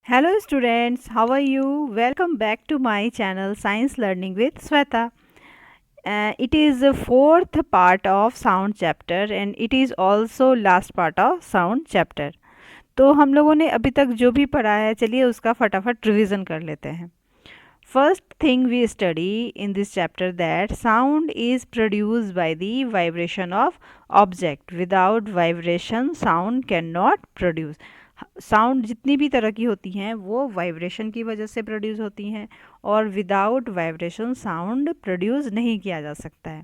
Hello students, how are you? Welcome back to my channel Science Learning with Sweta. It is the fourth part of sound chapter and it is also last part of sound chapter. तो हम लोगों ने अभी तक जो भी पढ़ा है चलिए उसका फटाफट रिवीजन कर लेते हैं. First thing we study in this chapter that sound is produced by the vibration of object. Without vibration sound cannot produce. Sound जितनी भी तरह की होती हैं वो वाइब्रेशन की वजह से प्रोड्यूस होती हैं और विदाउट वाइब्रेशन साउंड प्रोड्यूस नहीं किया जा सकता है.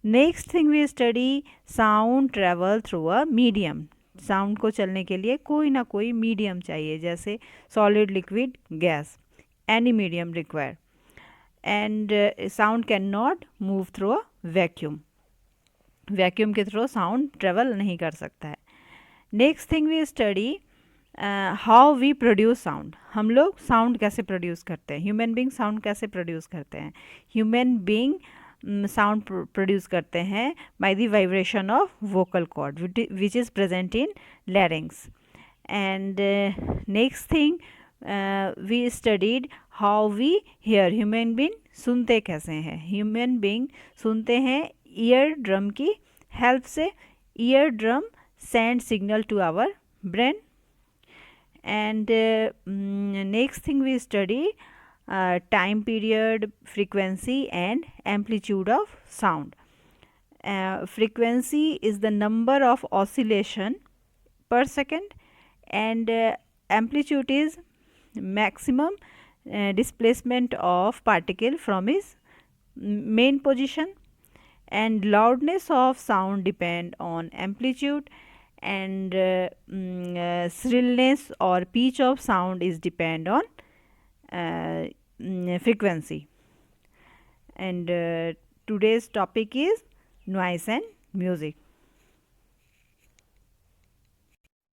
Next thing we study sound travel through a medium. Sound को चलने के लिए कोई ना कोई मीडियम चाहिए जैसे solid liquid gas any medium require and sound can not move through a vacuum. Vacuum के थ्रू साउंड ट्रेवल नहीं कर सकता है. Next thing we study how we produce sound. हम लोग साउंड कैसे प्रोड्यूस करते हैं. ह्यूमन बींग साउंड कैसे प्रोड्यूस करते हैं. ह्यूमन बींग साउंड प्रोड्यूस करते हैं by the vibration of vocal cord which is present in larynx. And next thing we studied how we hear. Human being सुनते कैसे हैं. ह्यूमन बींग सुनते हैं ईयर ड्रम की हेल्प से. Ear drum send signal to our brain. And next thing we study time period, frequency and amplitude of sound. Frequency is the number of oscillation per second and amplitude is maximum displacement of particle from its main position. And loudness of sound depend on amplitude and shrillness or pitch of sound is depend on frequency. And today's topic is noise and music.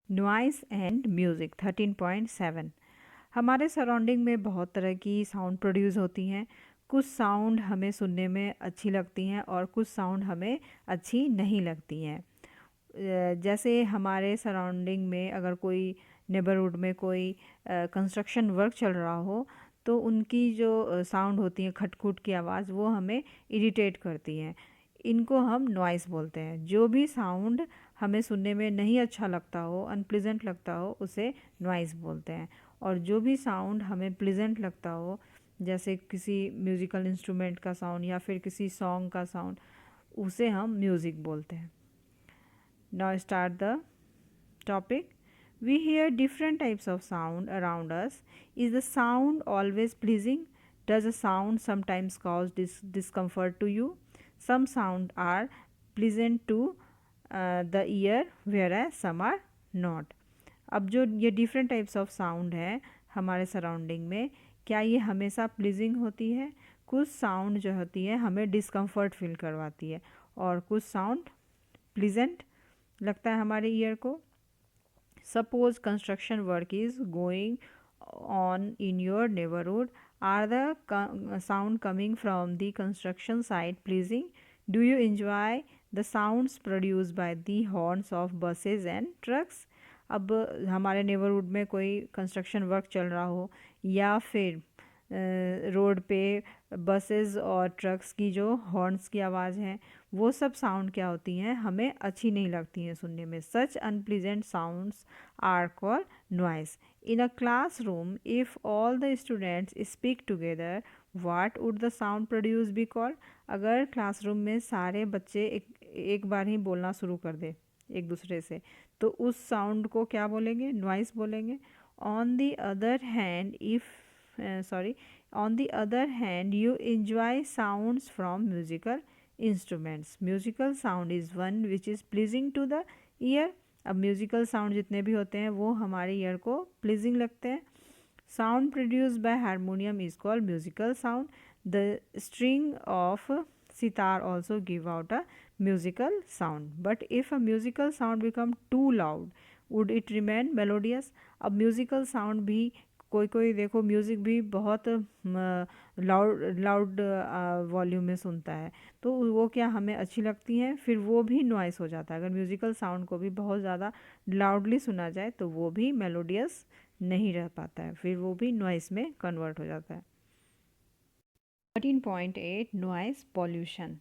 Noise and music 13.7. हमारे surrounding में बहुत तरह की sound produce होती हैं. कुछ sound हमें सुनने में अच्छी लगती हैं और कुछ साउंड हमें अच्छी नहीं लगती हैं. जैसे हमारे सराउंडिंग में अगर कोई नेबरहुड में कोई कंस्ट्रक्शन वर्क चल रहा हो तो उनकी जो साउंड होती है खटखुट की आवाज़ वो हमें इरिटेट करती हैं. इनको हम नॉइस बोलते हैं. जो भी साउंड हमें सुनने में नहीं अच्छा लगता हो, अनप्लीजेंट लगता हो, उसे नॉइस बोलते हैं. और जो भी साउंड हमें प्लीजेंट लगता हो जैसे किसी म्यूज़िकल इंस्ट्रूमेंट का साउंड या फिर किसी सॉन्ग का साउंड उसे हम म्यूज़िक बोलते हैं. Now start the topic. We hear different types of sound around us. Is the sound always pleasing? Does a sound sometimes cause discomfort to you? Some sound are pleasant to the ear whereas some are not. अब जो ये different types of sound है हमारे surrounding में क्या ये हमेशा pleasing होती है. कुछ साउंड जो होती है हमें डिस्कम्फर्ट फील करवाती है और कुछ साउंड प्लीजेंट लगता है हमारे ईयर को. Suppose construction work is going on in your neighbourhood. Are the sound coming from the construction site pleasing. Do you enjoy the sounds produce by the horns of buses and trucks. अब हमारे neighbourhood में कोई construction work चल रहा हो या फिर road पे बसेस और ट्रक्स की जो हॉर्न्स की आवाज़ है वो सब साउंड क्या होती हैं हमें अच्छी नहीं लगती हैं सुनने में. Such unpleasant sounds are called noise. In a classroom if all the students speak together what would the sound produce be called. अगर क्लासरूम में सारे बच्चे एक बार ही बोलना शुरू कर दे एक दूसरे से तो उस साउंड को क्या बोलेंगे. नॉइस बोलेंगे. On the other hand on the other hand you enjoy sounds from musical instruments. Musical sound is one which is pleasing to the ear. अब म्यूज़िकल साउंड जितने भी होते हैं वो हमारे ईयर को प्लीजिंग लगते हैं. Sound produce by harmonium is called musical sound. The string of sitar also give out a musical sound. But if a musical sound become too loud would it remain melodious. अब musical sound भी कोई कोई देखो music भी बहुत loud loud volume में सुनता है तो वो क्या हमें अच्छी लगती हैं फिर वो भी नॉइस हो जाता है. अगर म्यूज़िकल साउंड को भी बहुत ज़्यादा लाउडली सुना जाए तो वो भी मेलोडियस नहीं रह पाता है, फिर वो भी नॉइस में कन्वर्ट हो जाता है। 13.8 नॉइस पॉल्यूशन।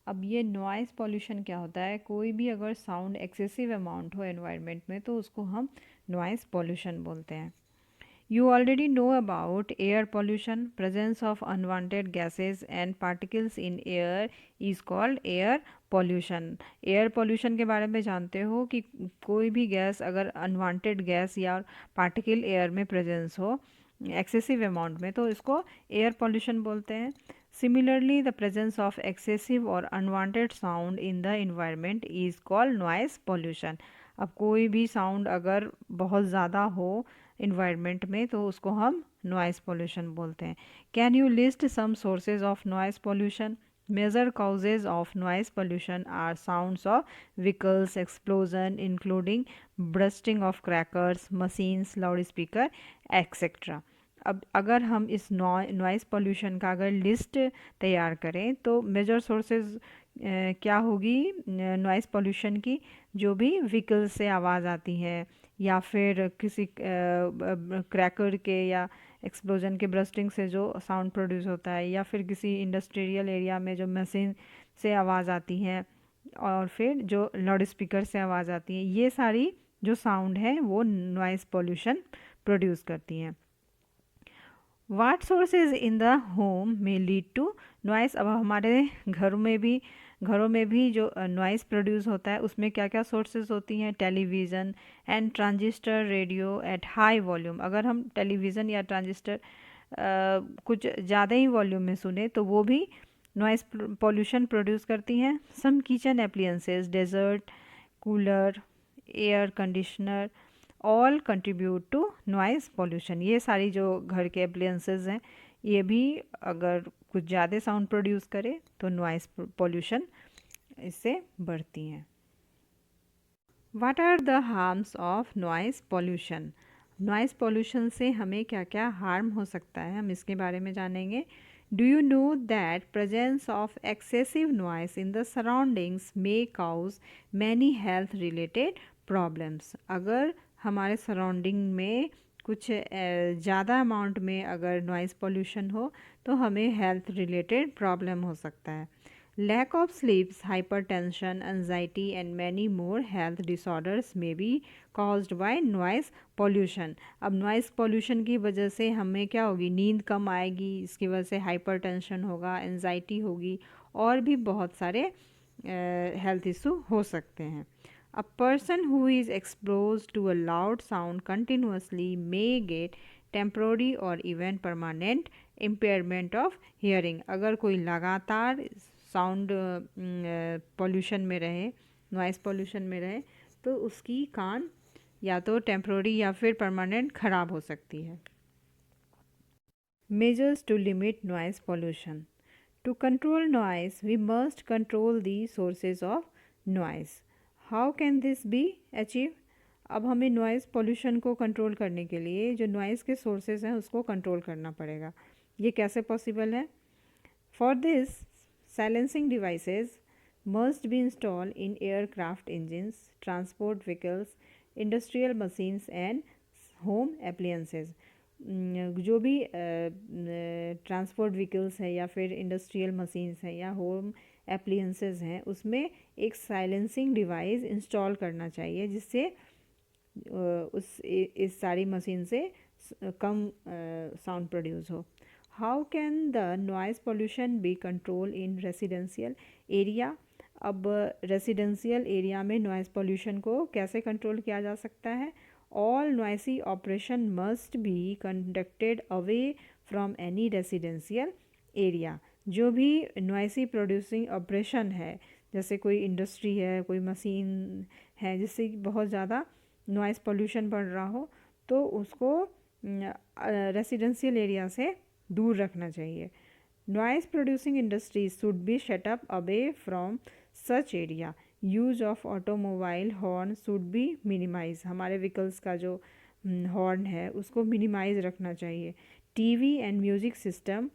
अब ये नॉइस पॉल्यूशन क्या होता है, कोई भी अगर साउंड एक्सेसिव अमाउंट हो एनवायरनमेंट में तो उसको हम नॉइस पॉल्यूशन बोलते हैं। You already know about air pollution. Presence of unwanted gases and particles in air is called air pollution. Air pollution के बारे में जानते हो कि कोई भी गैस अगर अनवांटेड गैस या पार्टिकल एयर में प्रेजेंस हो एक्सेसिव अमाउंट में तो इसको एयर pollution बोलते हैं। Similarly, the presence of excessive or unwanted sound in the environment is called noise pollution. अब कोई भी साउंड अगर बहुत ज़्यादा हो इन्वायरमेंट में तो उसको हम नॉइस पोल्यूशन बोलते हैं। Can you list some sources of noise pollution? Major causes of noise pollution are sounds of vehicles, explosion including bursting of crackers, machines, loud speaker etcetera. अब अगर हम इस नॉइस पोल्यूशन का अगर लिस्ट तैयार करें तो मेजर सोर्सेज क्या होगी नॉइस पोल्यूशन की? जो भी व्हीकल से आवाज़ आती है या फिर किसी क्रैकर के या एक्सप्लोजन के ब्रस्टिंग से जो साउंड प्रोड्यूस होता है, या फिर किसी इंडस्ट्रियल एरिया में जो मशीन से आवाज़ आती है, और फिर जो लाउड स्पीकर से आवाज़ आती है, ये सारी जो साउंड है वो नॉइस पोल्यूशन प्रोड्यूस करती हैं। वाट सोर्सेज इन द होम में लीड टू नॉइस? अब हमारे घरों में भी जो नॉइस प्रोड्यूस होता है उसमें क्या क्या सोर्सेज होती हैं? Television and transistor radio at high volume. अगर हम टेलीविज़न या ट्रांजिस्टर कुछ ज़्यादा ही वॉल्यूम में सुने तो वो भी नॉइस पोल्यूशन प्रोड्यूस करती हैं। Some kitchen appliances, desert cooler, air conditioner all contribute to noise pollution. ये सारी जो घर के अप्लायंसेस हैं ये भी अगर कुछ ज़्यादा साउंड प्रोड्यूस करे तो नॉइस पोल्यूशन इससे बढ़ती हैं। What are the harms of noise pollution? Noise pollution से हमें क्या क्या हार्म हो सकता है, हम इसके बारे में जानेंगे। Do you know that presence of excessive noise in the surroundings may cause many health related problems? अगर हमारे सराउंडिंग में कुछ ज़्यादा अमाउंट में अगर नॉइस पोल्यूशन हो तो हमें हेल्थ रिलेटेड प्रॉब्लम हो सकता है। Lack of sleeps, hypertension, anxiety and many more health disorders may be caused by noise pollution. अब नॉइस पोल्यूशन की वजह से हमें क्या होगी? नींद कम आएगी, इसकी वजह से हाइपरटेंशन होगा, एंजाइटी होगी और भी बहुत सारे हेल्थ इशू हो सकते हैं। A person who is exposed to a loud sound continuously may get temporary or even permanent impairment of hearing. अगर कोई लगातार साउंड पोल्यूशन में रहे, नॉइस पोल्यूशन में रहे, तो उसकी कान या तो टेम्प्रोरी या फिर परमानेंट ख़राब हो सकती है। Measures to limit noise pollution. To control noise, we must control the sources of noise. How can this be achieved? अब हमें नॉइज़ पोल्यूशन को कंट्रोल करने के लिए जो नॉइज़ के सोर्सेज हैं उसको कंट्रोल करना पड़ेगा। ये कैसे पॉसिबल है? For this silencing devices must be install in aircraft engines, transport vehicles, industrial machines and home appliances. जो भी ट्रांसपोर्ट व्हीकल्स है या फिर इंडस्ट्रियल मशीन्स हैं या होम एप्लियंसेस हैं उसमें एक साइलेंसिंग डिवाइस इंस्टॉल करना चाहिए जिससे इस सारी मशीन से कम साउंड प्रोड्यूस हो। How can the noise pollution be control in residential area? अब रेसिडेंशियल एरिया में नॉइस पोल्यूशन को कैसे कंट्रोल किया जा सकता है? All noisy operation must be conducted away from any residential area. जो भी नॉइसी प्रोड्यूसिंग ऑपरेशन है, जैसे कोई इंडस्ट्री है, कोई मशीन है जिससे बहुत ज़्यादा नॉइस पोल्यूशन बढ़ रहा हो, तो उसको रेसिडेंशियल एरिया से दूर रखना चाहिए। Noise producing industries should be shut up away from such area. Use of automobile horn should be minimise. हमारे व्हीकल्स का जो हॉर्न है उसको मिनिमाइज रखना चाहिए। TV and music system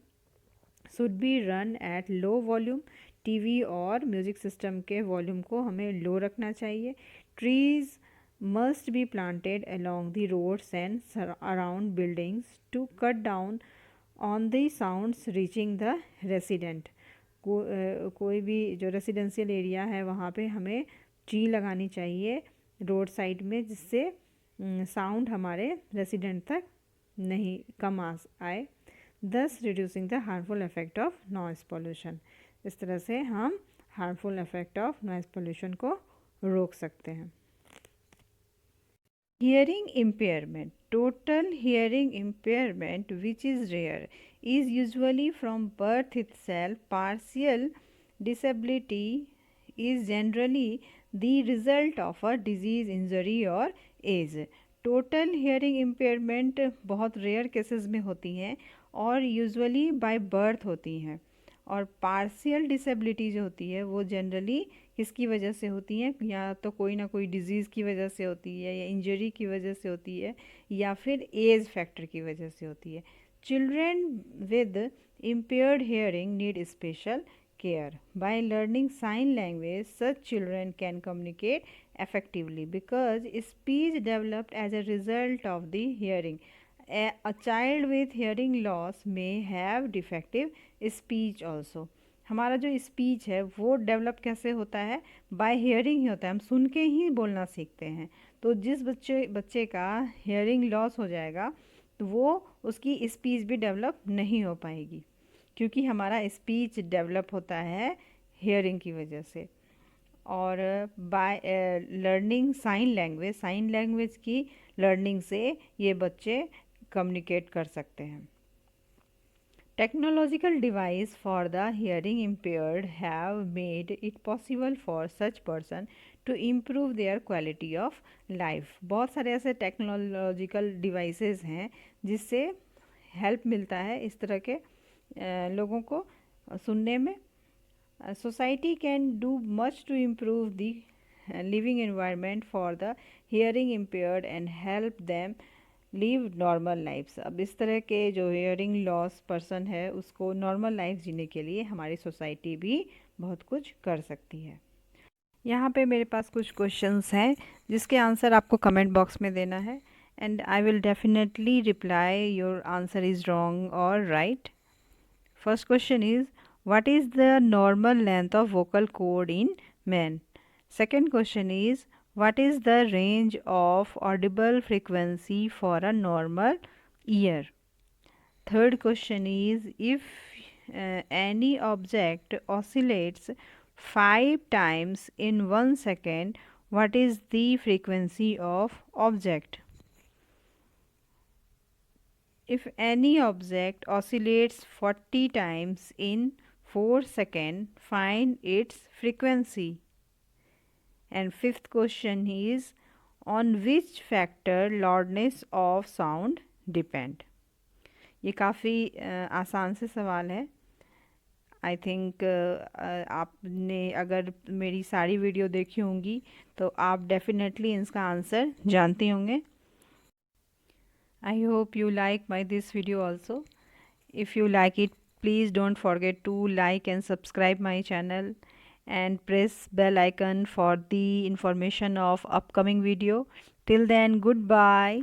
should be run at low volume. TV और music system के volume को हमें लो रखना चाहिए। Trees must be planted along the roads and around buildings to cut down on the sounds reaching the resident. कोई भी जो residential area है वहाँ पे हमें ट्री लगानी चाहिए रोड साइड में, जिससे साउंड हमारे रेसिडेंट तक नहीं कम आए, दस reducing the harmful effect of noise pollution. इस तरह से हम harmful effect of noise pollution को रोक सकते हैं। Hearing impairment. Total hearing impairment, which is rare, is usually from birth itself. Partial disability is generally the result of a disease, injury or age. Total hearing impairment बहुत rare cases में होती हैं और usually by birth होती हैं, और partial disability जो होती है वो जनरली किसकी वजह से होती हैं, या तो कोई ना कोई डिजीज़ की वजह से होती है, या इंजरी की वजह से होती है, या फिर एज फैक्टर की वजह से होती है। Children with impaired hearing need special care. By learning sign language, such children can communicate effectively because speech developed as a result of the hearing. A child with hearing loss may have defective speech also. हमारा जो speech है वो develop कैसे होता है, bye hearing ही होता है, हम सुन के ही बोलना सीखते हैं। तो जिस बच्चे का हियरिंग लॉस हो जाएगा तो वो उसकी स्पीच भी डेवलप नहीं हो पाएगी, क्योंकि हमारा स्पीच डेवलप होता है हियरिंग की वजह से। और बाय लर्निंग साइन लैंग्वेज की लर्निंग से ये बच्चे कम्युनिकेट कर सकते हैं। Technological device for the hearing impaired have made it possible for such person to improve their quality of life. बहुत सारे ऐसे टेक्नोलॉजिकल डिवाइसेस हैं जिससे हेल्प मिलता है इस तरह के लोगों को सुनने में। Society can do much to improve the living environment for the hearing impaired and help them live normal lives. अब इस तरह के जो hearing loss person है उसको normal life जीने के लिए हमारी सोसाइटी भी बहुत कुछ कर सकती है। यहाँ पे मेरे पास कुछ क्वेश्चंस हैं जिसके आंसर आपको कमेंट बॉक्स में देना है, and I will definitely reply your answer is wrong और right. First question is what is the normal length of vocal cord in men? Second question is what is the range of audible frequency for a normal ear? Third question is if any object oscillates 5 times in 1 second, what is the frequency of object? If any object oscillates 40 times in 4 seconds, find its frequency. And fifth question is on which factor loudness of sound depend? ये काफ़ी आसान से सवाल है। I think आपने अगर मेरी सारी वीडियो देखी होंगी तो आप डेफिनेटली इसका आंसर जानते होंगे। I hope you like this video also. If you like it, please don't forget to like and subscribe my channel and press bell icon for the information of upcoming video. Till then, goodbye.